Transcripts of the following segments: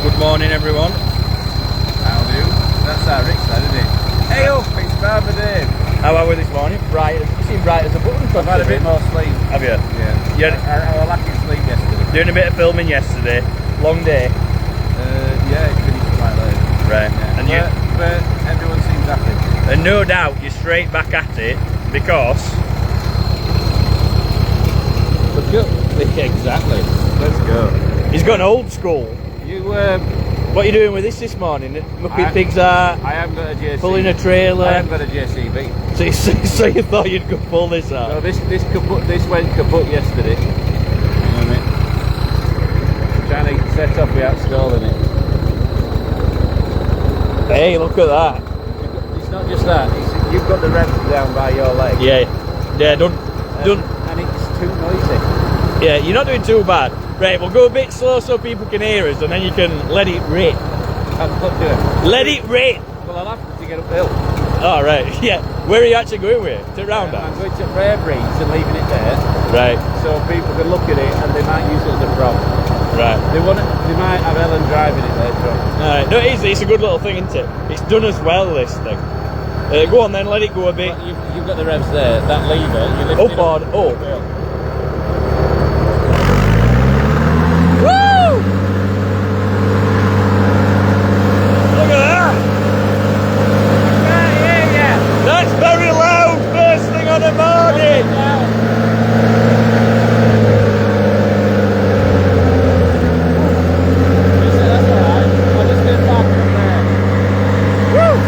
Good morning, everyone. How do? That's our Rick side, isn't it? Hey up, it's Barber Dave. How are we this morning? Bright. You seem bright as a button. I've had a bit more sleep. Have you? Yeah. Yeah. I was lacking sleep yesterday. Doing a bit of filming yesterday. Long day. Yeah, it finished quite late. Right. Yeah. And but everyone seems happy. and no doubt you're straight back at it because. Look up. Exactly. Let's go. He's gone old school. You, What are you doing with this morning? Muppet Pigs are I haven't got a JCB. pulling a trailer. I haven't got a JCB. So you thought you'd go pull this out? So this went kaput yesterday. You know what I mean? Trying to set up without stalling it. Hey, look at that. It's not just that. You've got the revs down by your leg. Yeah, done. And it's too noisy. Yeah, you're not doing too bad. Right, we'll go a bit slow so people can hear us, and then you can let it rip. I'm not doing it. Let it rip. Well, I'll have to get uphill. Oh, right. Yeah. Where are you actually going with it? To round I'm going to Rare Breeds and leaving it there. Right. So people can look at it and they might use it as a prop. Right. They might have Ellen driving it later on. Alright. No, it's a good little thing, isn't it? It's done as well, this thing. Go on then, let it go a bit. But you've got the revs there, that lever, you lift it Up on, up. Woo! Look at that! Yeah. That's very loud first thing on the morning! That's alright. I'll just get back up there. Woo!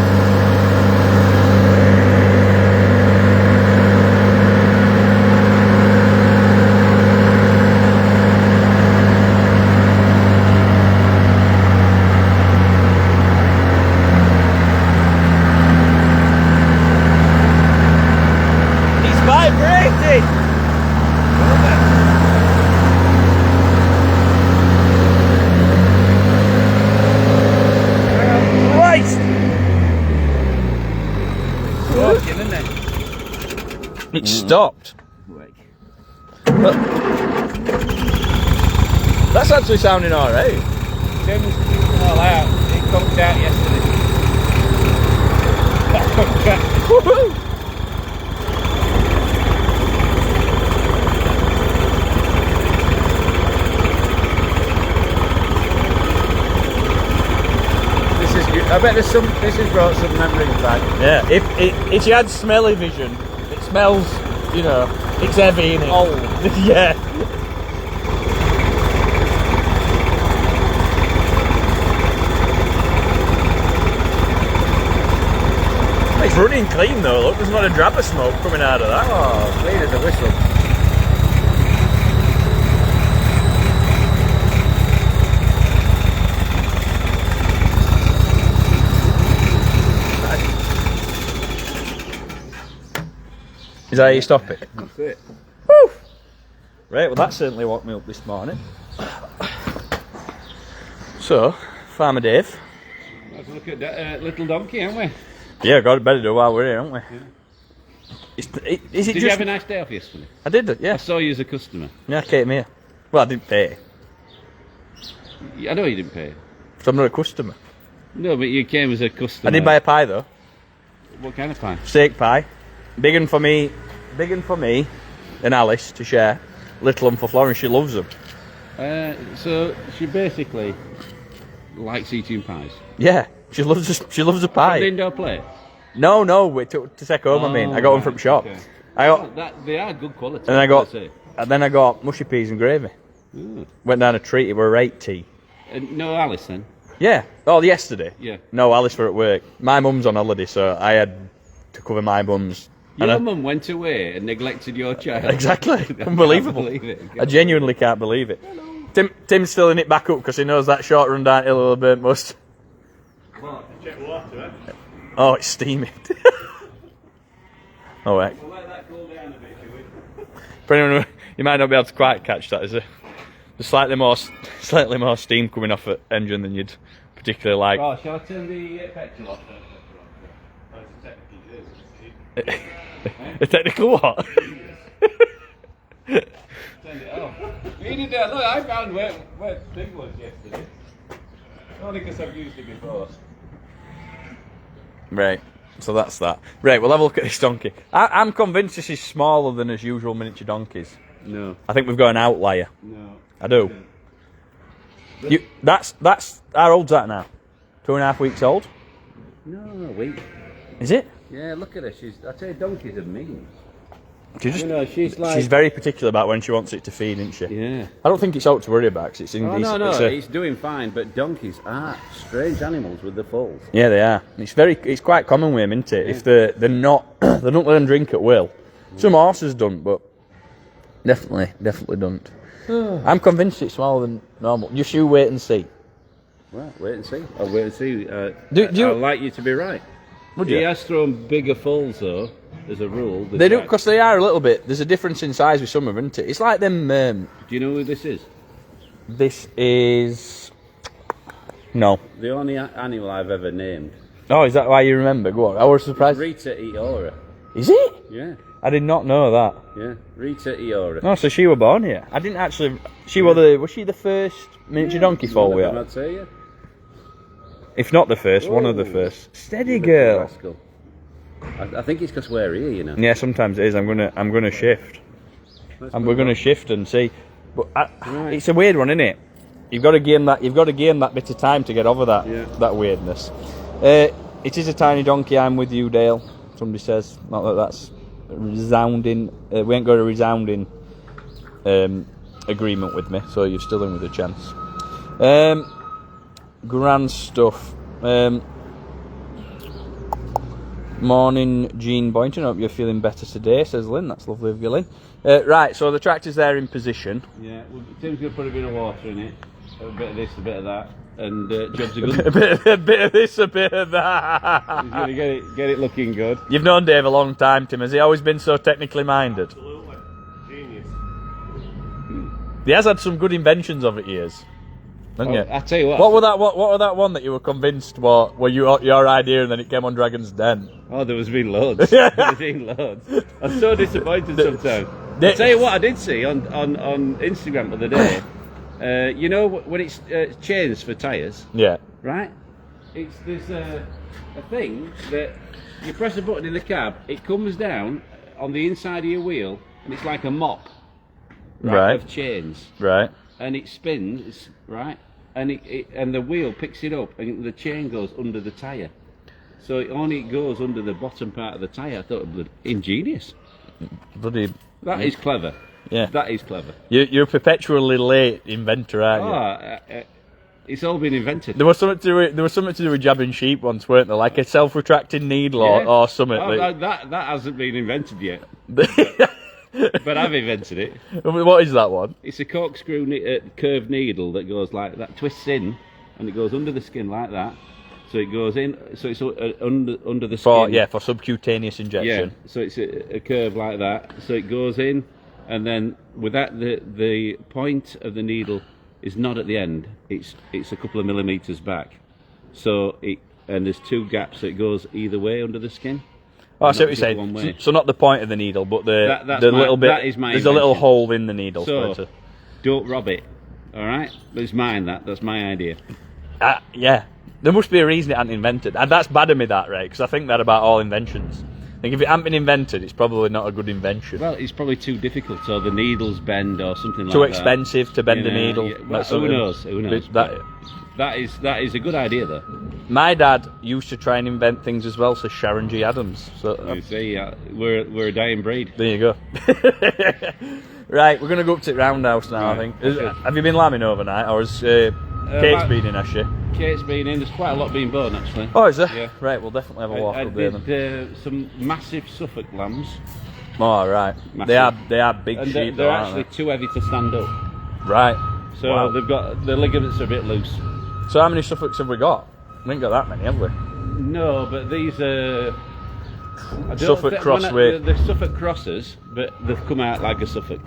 It's vibrating! Christ! Walking, isn't it? It stopped. But that's actually sounding alright. Tim's all out. It conked out yesterday. Woohoo! This is good. I bet this has brought some memories back. Yeah, if you had smelly vision, it smells, you know, it's heavy, innit? Old. Yeah. It's running clean though, look, there's not a drab of smoke coming out of that. Oh, clean as a whistle. Is that how you stop it? That's it. Woo! Right, well that certainly woke me up this morning. So, Farmer Dave. Let's look at that little donkey, haven't we? Yeah, God, better do while we're here, haven't we? Yeah. Is it Did just... you have a nice day off yesterday? I did, yeah. I saw you as a customer. Yeah, I came here. Well, I didn't pay, I know you didn't pay. because I'm not a customer. No, but you came as a customer. I did buy a pie though. What kind of pie? Steak pie. Big one for me and Alice to share. Little one for Florence, she loves them. So she basically likes eating pies. Yeah, she loves a From the pie. indoor plate? No, we took to take home. I mean, I got one from shop. Okay. I got, They are good quality. and I got, I'd say. and then I got mushy peas and gravy. Ooh. Went down a treat. It were a rate tea. No Alice then? Yeah. Oh, yesterday. Yeah. No, Alice were at work. My mum's on holiday, so I had to cover my mum's. Your mum went away and neglected your child. Exactly. I Unbelievable. can't believe it. I genuinely can't believe it. Tim's filling it back up because he knows that short run down hill a little bit must. Oh, it's steaming. Oh, right. We'll let that cool down a bit, shall we? For anyone you might not be able to quite catch that, is there? There's slightly more steam coming off the engine than you'd particularly like. Oh, shall I turn the petrol off? A technical what? Turn it off. You did that. Look, I found where the thing was yesterday. Only because I've used it before. Right, so that's that. Right, we'll have a look at this donkey. I'm convinced this is smaller than as usual miniature donkeys. No. I think we've got an outlier. No. I do. That's how old's that now? 2.5 weeks old? No, a week. Is it? Yeah, look at her. I tell you, donkeys are mean. She's very particular about when she wants it to feed, isn't she? Yeah. I don't think it's out to worry about because it's in Oh, these. no, it's doing fine, but donkeys are strange animals with the foals. Yeah, they are. It's quite common with them, isn't it? Yeah. If they're not, they don't let them drink at will. Some horses don't, but definitely don't. I'm convinced it's smaller than normal. Just you wait and see. Well, wait and see. I'll wait and see. Do you- I'd like you to be right. Would He you? has thrown bigger foals, though, as a rule. They do, because they are a little bit. There's a difference in size with some of them, isn't it? It's like them. Do you know who this is? This is. No. The only animal I've ever named. Oh, is that why you remember? Go on. I was surprised. Rita Eora. Is it? Yeah, I did not know that. yeah. Rita Eora. Oh, so she were born here. I didn't actually. Was she the first miniature donkey foal we had? I'd say, yeah. If not the first, one of the Whoa. first. Steady, girl. Rascal. I think it's because we're here, you know. Yeah, sometimes it is. I'm gonna shift, and we're gonna shift and see. But Right. it's a weird one, isn't it? You've got to gain that. You've got to gain that bit of time to get over that. Yeah. That weirdness. It is a tiny donkey. I'm with you, Dale. Somebody says not that that's resounding. We ain't got a resounding agreement with me, so you're still in with a chance. Grand stuff. Morning, Jean Boynton. Hope you're feeling better today, says Lynn. That's lovely of you, Lynn. Right, so the tractor's there in position. Yeah, well, Tim's going to put a bit of water in it. A bit of this, a bit of that. And Job's going a bit of this, a bit of that. He's going to get it looking good. You've known Dave a long time, Tim. Has he always been so technically minded? Absolutely. Genius. He has had some good inventions over the years. Haven't you? I tell you what. What were that one that you were convinced were your idea and then it came on Dragon's Den? Oh, there's been loads. There's been loads. I'm so disappointed sometimes. I tell you what, I did see on Instagram the other day. You know when it's chains for tyres, Yeah. right? There's a thing that you press a button in the cab, it comes down on the inside of your wheel, and it's like a mop, Right. of chains, Right. and it spins, right, and and the wheel picks it up, and the chain goes under the tyre, so it only goes under the bottom part of the tyre. I thought it was ingenious. Bloody. That is clever. Yeah. That is clever. You're a perpetually late inventor, aren't you? It's all been invented. There was something to do with jabbing sheep once, weren't there? Like a self-retracting needle or something. Oh, that hasn't been invented yet, but I've invented it. What is that one? It's a corkscrew curved needle that goes like that, twists in, and it goes under the skin like that. So it goes in, so it's under the skin. For subcutaneous injection. Yeah, so it's a curve like that. So it goes in, and then with that, the point of the needle is not at the end. It's a couple of millimeters back. So and there's two gaps. So it goes either way under the skin. Oh, I see what Not you're just one way. saying. So not the point of the needle, but the That's little bit. that is my there's a little invention. hole in the needle. So don't rob it. All right, it's mine. That's my idea. Yeah. There must be a reason it hadn't invented. And that's bad of me, that, right? Because I think that about all inventions. I think if it hadn't been invented, it's probably not a good invention. Well, it's probably too difficult, or the needles bend, or something like Too that. expensive to bend You a know, needle. yeah, well, That's who something. knows? Who knows? That is a good idea, though. My dad used to try and invent things as well, says Sharon G. Adams. So You see, we're a dying breed. there you go. Right, we're going to go up to the roundhouse now, I Right, think. okay. Have you been lambing overnight, or has Kate's been in, has she? Kate's been in. There's quite a lot being born, actually. Oh, is there? Yeah. Right, we'll definitely have a walk I up there then. did some massive Suffolk lambs, Oh, right. Massive. They are big and sheep, they're though, actually aren't too heavy to stand up. they? Right. So Wow. they've got the ligaments are a bit loose. So how many Suffolks have we got? We ain't got that many, have we? No, but these are Suffolk cross with... the Suffolk crosses, but they've come out like a Suffolk.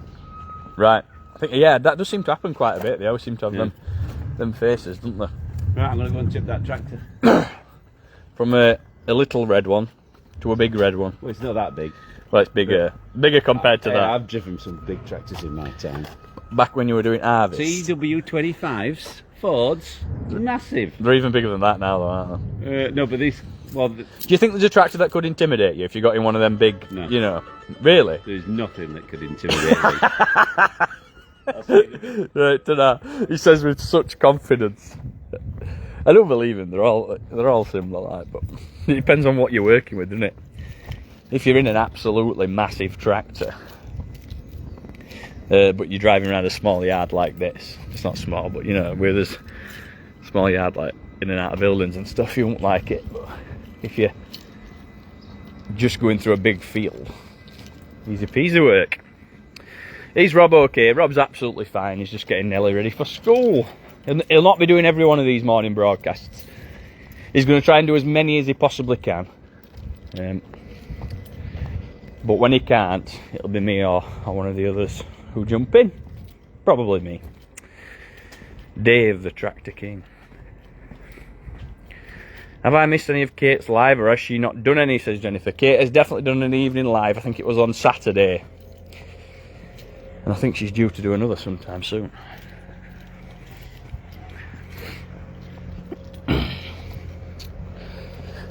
Right. I think, yeah, that does seem to happen quite a bit. They always seem to have Yeah. them faces, don't they? Right, I'm going to go and tip that tractor. From a little red one to a big red one. Well, it's not that big. Well, it's bigger compared to Hey, that. I've driven some big tractors in my time. Back when you were doing harvest. TW25s Fords, massive. They're even bigger than that now, though, aren't they? No, but these. Well, Do you think there's a tractor that could intimidate you if you got in one of them big, No. you know? Really? there's nothing that could intimidate me. Right, dunno. He says with such confidence. I don't believe him. They're all similar, like, but it depends on what you're working with, doesn't it? If you're in an absolutely massive tractor, but you're driving around a small yard like this, it's not small, but you know, where there's a small yard like in and out of buildings and stuff, you won't like it. But if you're just going through a big field, easy peasy work. Is Rob okay? Rob's absolutely fine. He's just getting Nelly ready for school. And he'll not be doing every one of these morning broadcasts. He's going to try and do as many as he possibly can. But when he can't, it'll be me or one of the others who jump in. Probably me. Dave, the Tractor King. Have I missed any of Kate's live, or has she not done any, says Jennifer. Kate has definitely done an evening live. I think it was on Saturday. And I think she's due to do another sometime soon.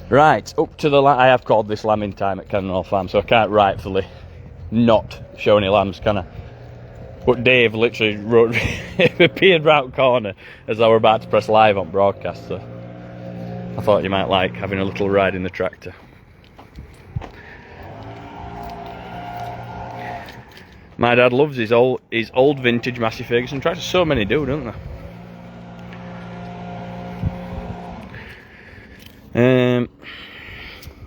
Right, up to the I have called this lambing time at Cannonall Farm, so I can't rightfully not show any lambs, can I? But Dave literally appeared round corner as I were about to press live on broadcast, so I thought you might like having a little ride in the tractor. My dad loves his old vintage Massey Ferguson tractor. So many do, don't they?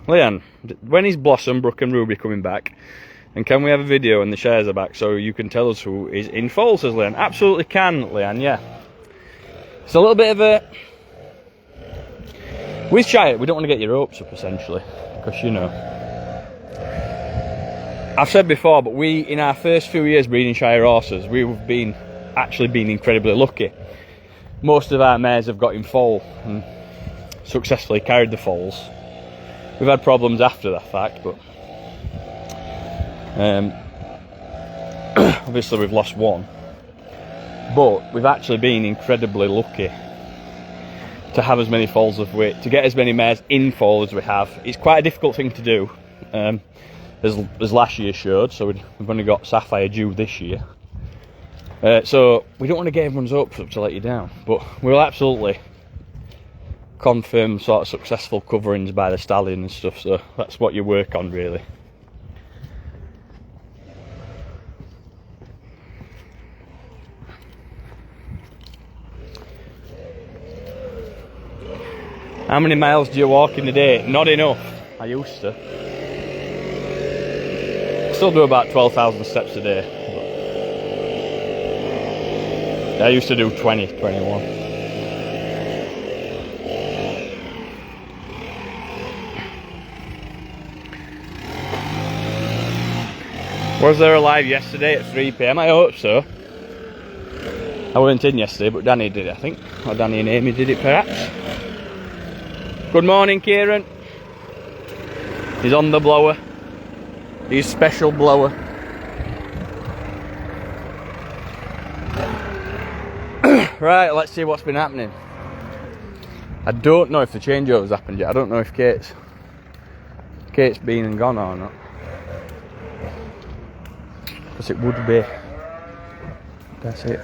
Leanne, when is Blossom, Brooke and Ruby coming back? And can we have a video when the shares are back so you can tell us who is in fall, says Leanne. Absolutely can, Leanne, yeah. It's a little bit of a... With Shire, we don't want to get your hopes up, essentially. Because, you know... I've said before, but we, in our first few years breeding Shire horses, we've actually been incredibly lucky. Most of our mares have got in foal and successfully carried the foals. We've had problems after that fact, but obviously we've lost one. But we've actually been incredibly lucky to have as many foals as to get as many mares in foal as we have. It's quite a difficult thing to do, as last year showed. So we've only got Sapphire due this year. So we don't want to get everyone's hopes up to let you down, but we'll absolutely confirm sort of successful coverings by the stallion and stuff, so that's what you work on really. How many miles do you walk in a day? Not enough. I used to. Still do about 12,000 steps a day. I used to do 20, 21. Was there a live yesterday at 3 PM? I hope so. I weren't in yesterday, but Danny did it, I think. Or Danny and Amy did it, perhaps. Good morning, Kieran. He's on the blower. His special blower. Right, let's see what's been happening. I don't know if the changeover's happened yet. I don't know if Kate's been and gone or not. Because it would be, that's it.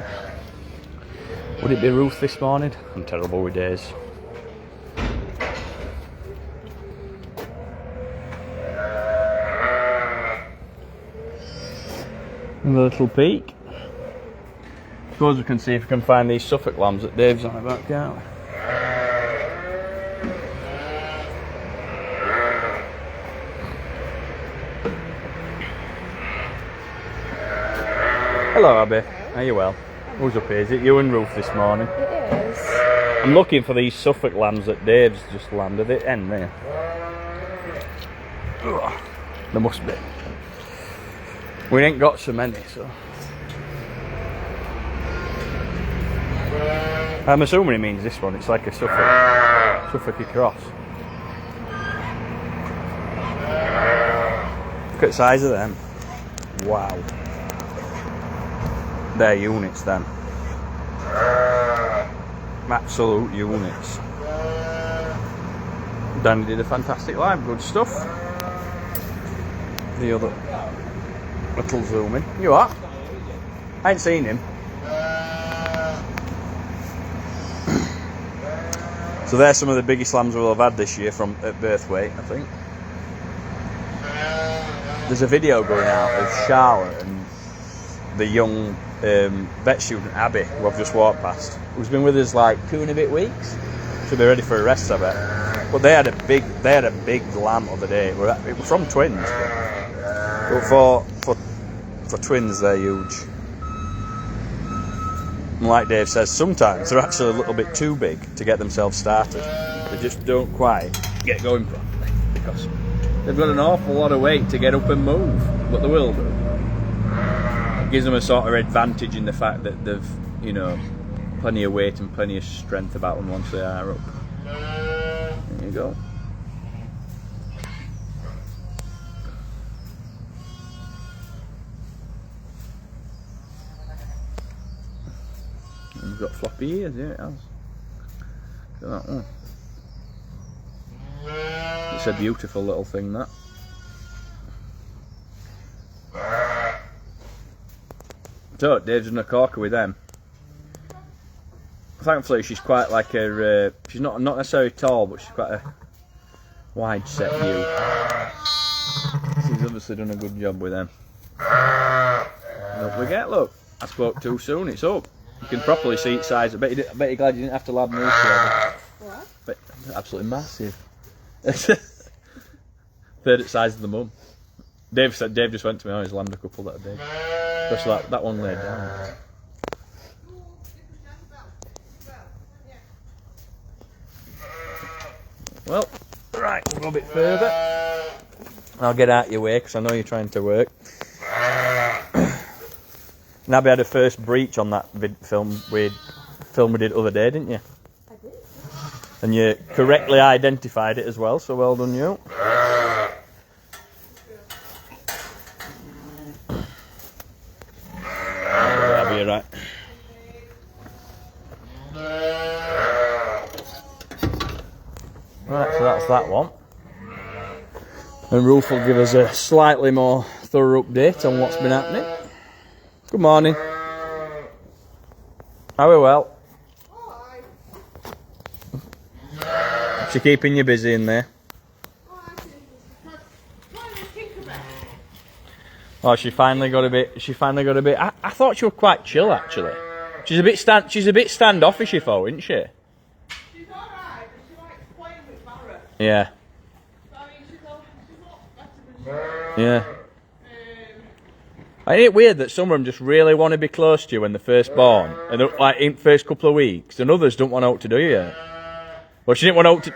Would it be Ruth this morning? I'm terrible with days. And a little peek. Suppose we can see if we can find these Suffolk lambs that Dave's on about, can't we? Hello, Abby. Are you well? Who's up here? Is it you and Ruth this morning? It is. I'm looking for these Suffolk lambs that Dave's just landed at the end there. Ugh, there must be. We ain't got so many, so. I'm assuming it means this one. It's like a Suffolk cross. Look at the size of them. Wow. They're units then. Absolute units. Danny did a fantastic live, good stuff. The other little zoom in. You are? I ain't seen him. So there's some of the biggest lambs we'll have had this year from at birth weight, I think. There's a video going out of Charlotte and the young vet student Abby, who I've just walked past, who's been with us like 2 and a bit weeks. Should be ready for a rest, I bet. But they had a big lamb the other day. It was from twins, but for twins they're huge. And like Dave says, sometimes they're actually a little bit too big to get themselves started. They just don't quite get going properly because they've got an awful lot of weight to get up and move, but they will do. It gives them a sort of advantage in the fact that they've, you know, plenty of weight and plenty of strength about them once they are up. There you go. And you've got floppy ears, yeah, it has. Look at that one. It's a beautiful little thing, that. So, Dave's done a corker with them. Thankfully, she's quite like a. She's not necessarily tall, but she's quite a wide set view. She's obviously done a good job with them. Don't forget, look, I spoke too soon. It's up. You can properly see its size. I bet you're glad you didn't have to lab move together. What? But absolutely massive. Third at size of the mum. Dave just went to me. Oh, he's lambed a couple that are big. Just that one laid down. Well, right, we'll go a bit further. I'll get out your way because I know you're trying to work. Nabby had a first breach on that film we did the other day, didn't you? I did. And you correctly identified it as well, so well done you. That'll be alright. Right, so that's that one. And Roof will give us a slightly more thorough update on what's been happening. Good morning. How are we well? She keeping you busy in there? Oh, she finally got a bit. I thought she was quite chill actually. She's a bit standoffish, if all, isn't she? She's alright, but she likes playing with Barra. Yeah. I mean, she's not better than Yeah. Ain't it weird that some of them just really want to be close to you when they're first born, and like in the first couple of weeks, and others don't want out to do you? Well, she didn't want out to.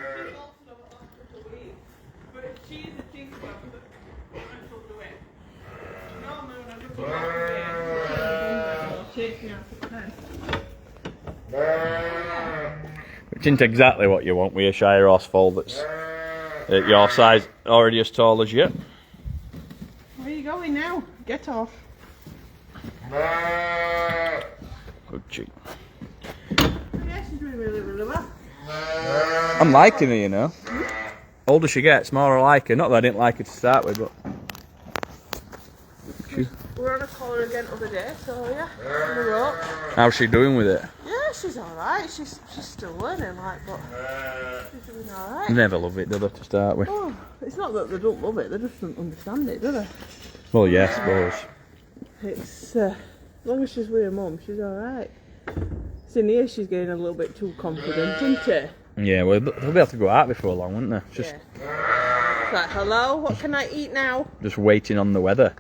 But she's a tinker that she'll do it. Normally when I look at her, she'll chase me after the pen. Which isn't exactly what you want with a Shire horse foal that's at your size, already as tall as you. Where are you going now? Get off. Good cheek. Yeah, she's doing really, really well. I'm liking her, you know. Older she gets, more I like her. Not that I didn't like her to start with, but We were on a collar again the other day, so yeah, on the rope. how's she doing with it? Yeah, she's alright. She's still learning, like, but she's doing alright. Never love it, do they, to start with? Oh, it's not that they don't love it, they just don't understand it, do they? Well, yeah, I suppose. It's, as long as she's with her mum, she's alright. It's in here she's getting a little bit too confident, isn't she? Yeah, well, they'll be able to go out before long, won't they? Just Yeah. Like, hello, what can I eat now? just waiting on the weather.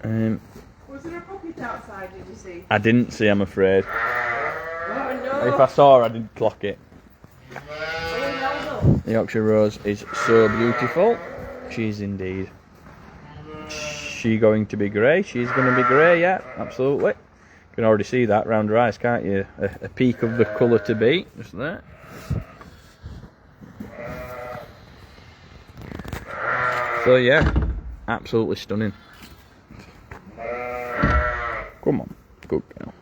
Was there a puppet outside, did you see? I didn't see, I'm afraid. Oh no! If I saw her, I didn't clock it. Oh, no. The Yorkshire Rose is so beautiful. She's indeed. She going to be grey? She's going to be grey, yeah, absolutely. You can already see that round her eyes, can't you? A peak of the colour to be, just there. So yeah, absolutely stunning. Come on, good girl.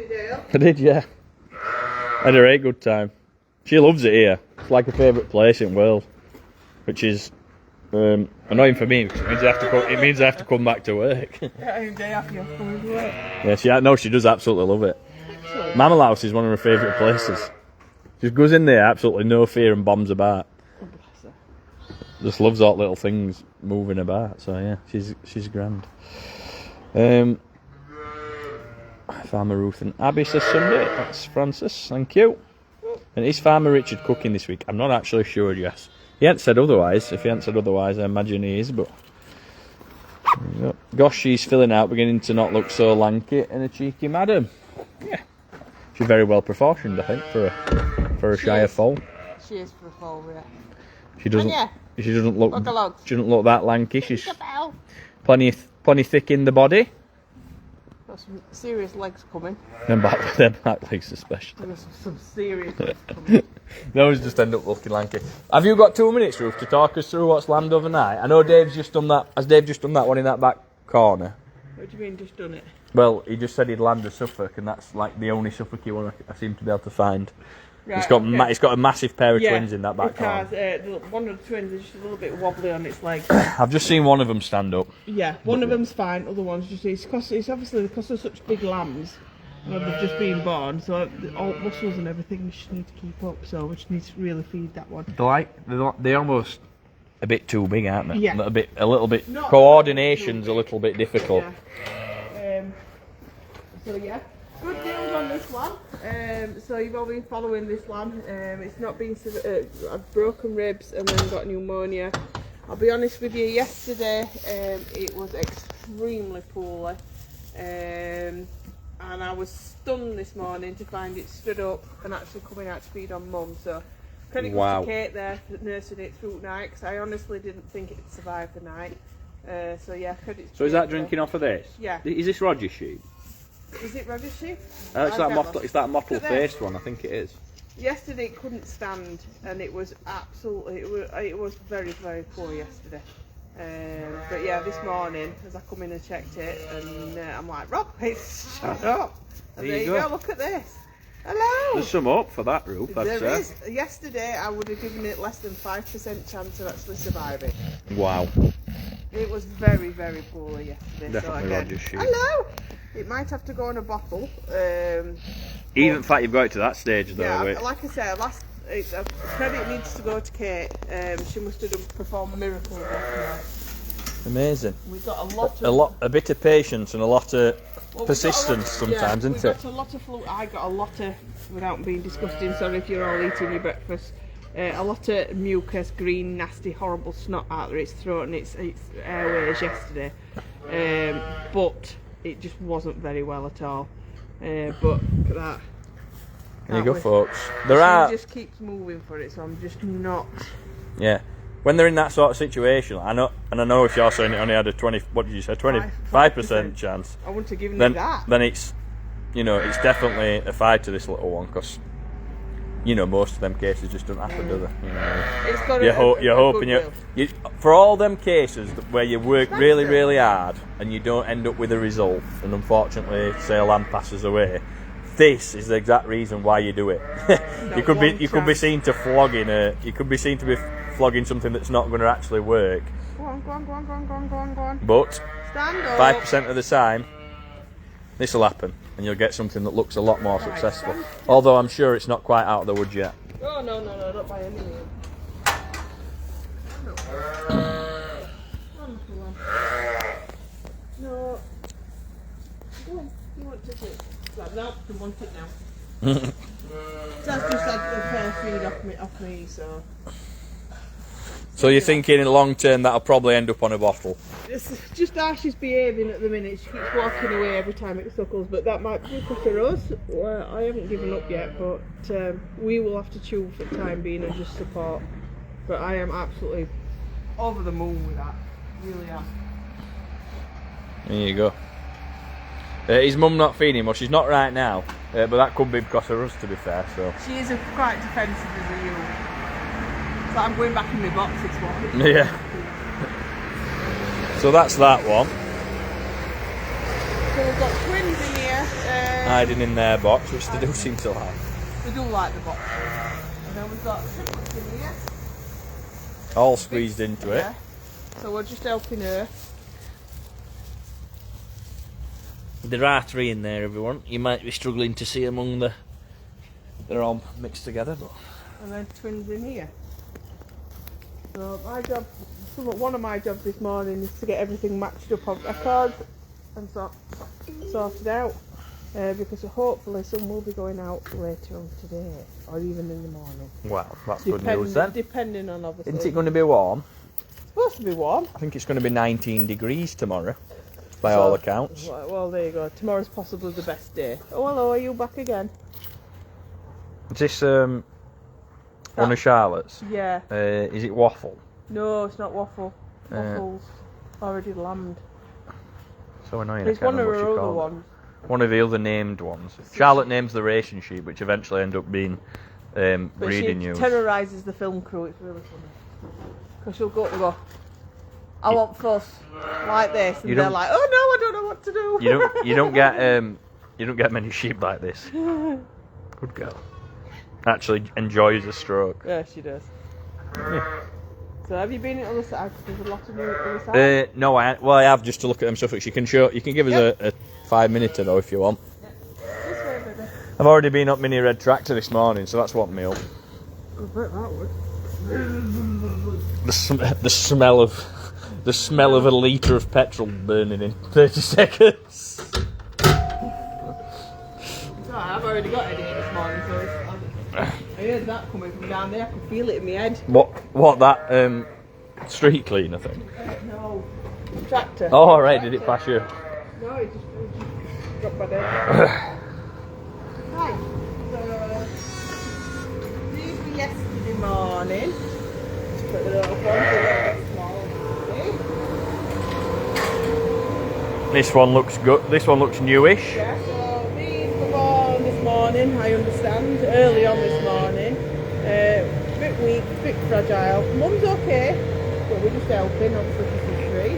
it, Dale? I did, yeah. Had a great good time. She loves it here. It's like her favourite place in the world, which is annoying for me because it means I have to come back to work. Yeah, day after you're coming to work. Yeah, she does absolutely love it. Mammal House is one of her favourite places. She goes in there, absolutely no fear, and bombs about. Oh, bless her. Just loves all little things moving about. So yeah, she's grand. Farmer Ruth and Abby says Sunday. That's Francis. Thank you. And is Farmer Richard cooking this week? I'm not actually sure. Yes, he hadn't said otherwise. If he hadn't said otherwise, I imagine he is. But gosh, she's filling out, beginning to not look so lanky and a cheeky madam. Yeah, she's very well proportioned, I think, for a Shire foal. She is for a foal, yeah. She doesn't. Anya, She doesn't look. look along. She doesn't look that lanky. She's Bell. plenty thick in the body. Got some serious legs coming. Them back legs especially. There's some serious legs coming. They always just end up looking lanky. Have you got 2 minutes, Ruth, to talk us through what's land overnight? I know Dave's just done that. Has Dave just done that one in that back corner? What do you mean, just done it? Well, he just said he'd land a Suffolk, and that's like the only Suffolky one I seem to be able to find. Right, It's got okay. it's got a massive pair of twins in that back it corner. has. One of the twins is just a little bit wobbly on its legs. I've just seen one of them stand up. Yeah, one of them's fine. Other ones just it's obviously because they're such big lambs. And they've just been born, so all muscles and everything we just need to keep up. So we just need to really feed that one. They're almost a bit too big, aren't they? Yeah. A little bit. Not Coordination's a little bit difficult. Yeah. So yeah, good deals on this one. So you've all been following this one. It's not been I've broken ribs and then got pneumonia. I'll be honest with you. Yesterday, it was extremely poorly. And I was stunned this morning to find it stood up and actually coming out to feed on Mum. So credit goes to Kate there nursing it through night because I honestly didn't think it'd survive the night. So yeah, credit. So is that drinking off of this? Yeah. Is this Roger's sheep? Is it Roger's sheep? It's that mottled Look at faced one. I think it is. Yesterday it couldn't stand and it was absolutely it was very, very poor yesterday. But yeah, this morning as I come in and checked it and I'm like, Rob, shut up. And there you go, look at this. Hello. There's some hope for that, Ruth. There is. Yesterday I would have given it less than 5% chance of actually surviving. Wow. It was very, very poorly yesterday. Definitely so Roger's sheep. Hello. It might have to go in a bottle. Even in fact, you've got it to that stage though. Yeah, like I said, credit needs to go to Kate. She must have performed miracles last night. Amazing. We've got a bit of patience and a lot of persistence sometimes, isn't it? Got a lot of I got a lot of, without being disgusting, sorry if you're all eating your breakfast, a lot of mucus, green, nasty, horrible snot out of its throat and its airways yesterday. But it just wasn't very well at all. But look at that. There you go, folks. She just keeps moving for it, so I'm just not. Yeah. When they're in that sort of situation, I know if you're saying it only had a 20, what did you say, 25% chance. I wouldn't have given it that. Then it's, it's definitely a fight to this little one because, most of them cases just don't happen, do they? It's got you're hoping for all them cases where you work really, really hard and you don't end up with a result, and unfortunately, say a lamb passes away. This is the exact reason why you do it. you could be seen to be flogging something that's not going to actually work. Go on. But stand up. 5% of the time, this will happen, and you'll get something that looks a lot more successful. Although I'm sure it's not quite out of the woods yet. Oh no, not by any means. No. Go on. You want to take it? No, you want it now. That's just had a fair feed off me, so. So you're thinking in the long term that'll probably end up on a bottle? It's just how she's behaving at the minute. She keeps walking away every time it suckles, but that might be because of us. Well, I haven't given up yet, but we will have to chew for the time being and just support. But I am absolutely over the moon with that. Really am. There you go. His mum not feeding him, well she's not right now, but that could be because of us to be fair. So she is quite defensive as a you. So I'm going back in my box this one. Yeah. So that's that one. So we've got twins in here. hiding in their box, which they do seem to like. They do like the box. And then we've got triplets in here. All squeezed into it. Yeah. So we're just helping her. There are 3 in there, everyone. You might be struggling to see among the... They're all mixed together, but... And then twins in here. So my job, one of my jobs this morning is to get everything matched up on records and sorted out. Because hopefully some will be going out later on today, or even in the morning. Wow, that's good news then. Depending on obviously. Isn't it going to be warm? It's supposed to be warm. I think it's going to be 19 degrees tomorrow, by all accounts. Well, there you go. Tomorrow's possibly the best day. Oh, hello, are you back again? Is this one of Charlotte's? Yeah. Is it waffle? No, it's not waffle. Waffle's already lambed. So annoying. It's one of her other ones. One of the other named ones. Charlotte names the ration sheep, which eventually end up being breeding ewes. She terrorises the film crew. It's really funny. Because she'll go up and go, I want fuss like this, and they're like, oh no, I don't know what to do. You don't get many sheep like this. Good girl. Actually enjoys a stroke. Yeah, she does. Yeah. So have you been at the other side? Because there's a lot of new other side. No, I have just to look at them Suffolk. You can give us a 5-minute though if you want. Yeah. This way, baby. I've already been up Mini Red Tractor this morning, so that's what me up. I bet that would. The smell of a litre of petrol burning in 30 seconds. I've already got Eddie this morning, so I heard that coming from down there. I could feel it in my head. What that street cleaner thing? No, tractor. Oh, all right. Did it pass you? No, it just dropped by there. Right. So these were yesterday morning. But the little ones are a bit small. This one looks good. This one looks newish. Yeah. So these were born this morning. I understand. Early on this morning. Bit weak, bit fragile. Mum's okay, but we're just helping. Obviously, she's free.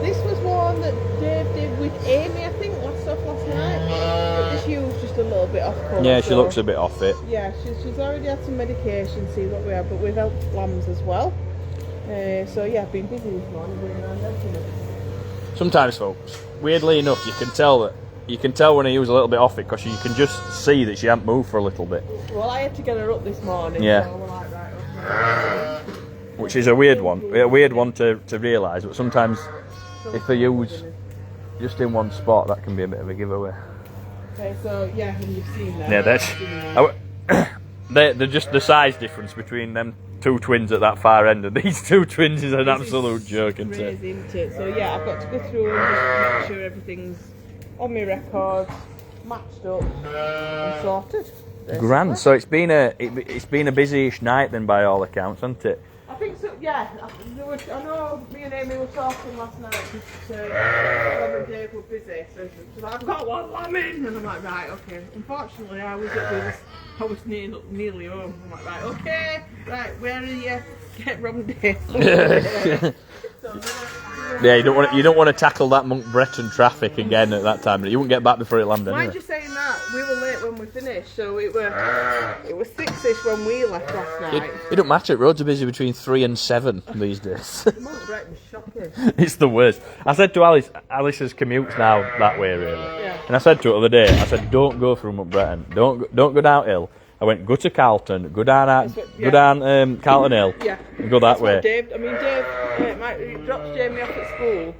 This was one that Dave did with Amy, I think, last night. But this ewe's just a little bit off colour. Yeah, she looks a bit off it. Yeah, she's already had some medication, see what we have, but we've helped lambs as well. So yeah, I've been busy this morning going around helping them. Sometimes, folks, weirdly enough, you can tell when a ewe's a little bit off it because you can just see that she hasn't moved for a little bit. Well, I had to get her up this morning. Yeah. So we're like, right, okay. Which is a weird one to realise, but sometimes if a ewe's just in one spot, that can be a bit of a giveaway. Okay, so yeah, and you've seen that. Yeah, they're just the size difference between them 2 twins at that far end and these 2 twins is an absolute joke, isn't it? Crazy, isn't it? So yeah, I've got to go through and just make sure everything's on my records, matched up and sorted. Basically. Grand. So it's been a busy-ish night then, by all accounts, hasn't it? I think so. Yeah, I know me and Amy were talking last night because Rob and Dave were busy. So she's like, I've got one lamb in, and I'm like, right, okay. Unfortunately, I was nearly home. I'm like, right, okay, right, where are you? Get Rob and Dave. Yeah, you don't want to tackle that Monk Breton traffic again at that time. You won't get back before it landed. Mind you saying that, we were late when we finished, so it was 6ish when we left last night. It don't matter. Roads are busy between 3 and 7 these days. Monk Breton's shocking. It's the worst. I said to Alice's commutes now that way really, and I said to her the other day, I said, don't go through Monk Breton. Don't go downhill. I went, go to Carlton, go down Carlton Hill, and go that way. Dave drops Jamie off at school,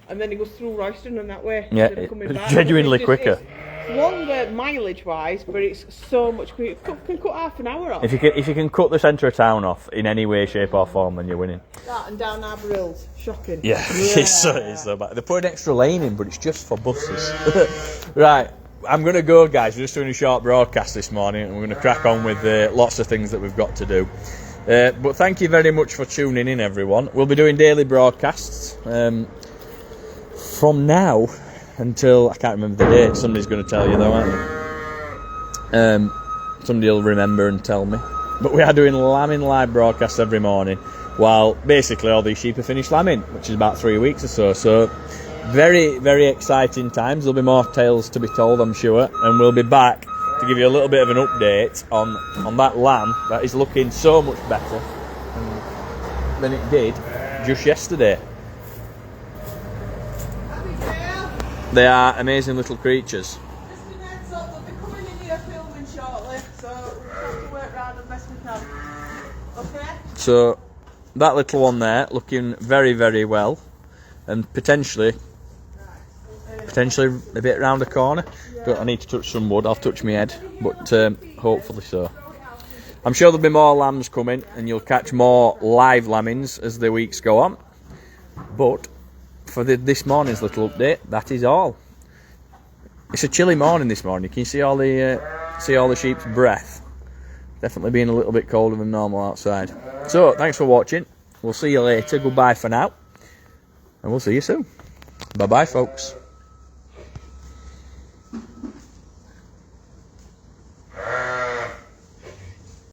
and then he goes through Royston and that way. Yeah, it's genuinely quicker. It's longer mileage-wise, but it's so much quicker. Can cut half an hour off. If you can cut the centre of town off in any way, shape or form, then you're winning. That and down Harbour Hills, shocking. Yeah, it's so bad. They put an extra lane in, but it's just for buses. Right. I'm going to go, guys. We're just doing a short broadcast this morning, and we're going to crack on with lots of things that we've got to do. But thank you very much for tuning in, everyone. We'll be doing daily broadcasts from now until, I can't remember the date. Somebody's going to tell you, though, aren't they? Somebody will remember and tell me. But we are doing lambing live broadcasts every morning, while basically all these sheep are finished lambing, which is about 3 weeks or so. So Very, very exciting times. There'll be more tales to be told, I'm sure, and we'll be back to give you a little bit of an update on that lamb that is looking so much better than it did just yesterday. They are amazing little creatures. Just an heads up, they'll be coming in here filming shortly, so we'll have to work around as best we can. Okay? So that little one there looking very, very well, and potentially a bit round the corner. But I need to touch some wood. I'll touch my head, but hopefully so. I'm sure there'll be more lambs coming, and you'll catch more live lambings as the weeks go on. But for this morning's little update, that is all. It's a chilly morning this morning. You can see all the sheep's breath. Definitely being a little bit colder than normal outside. So thanks for watching. We'll see you later. Goodbye for now, and we'll see you soon. Bye bye, folks.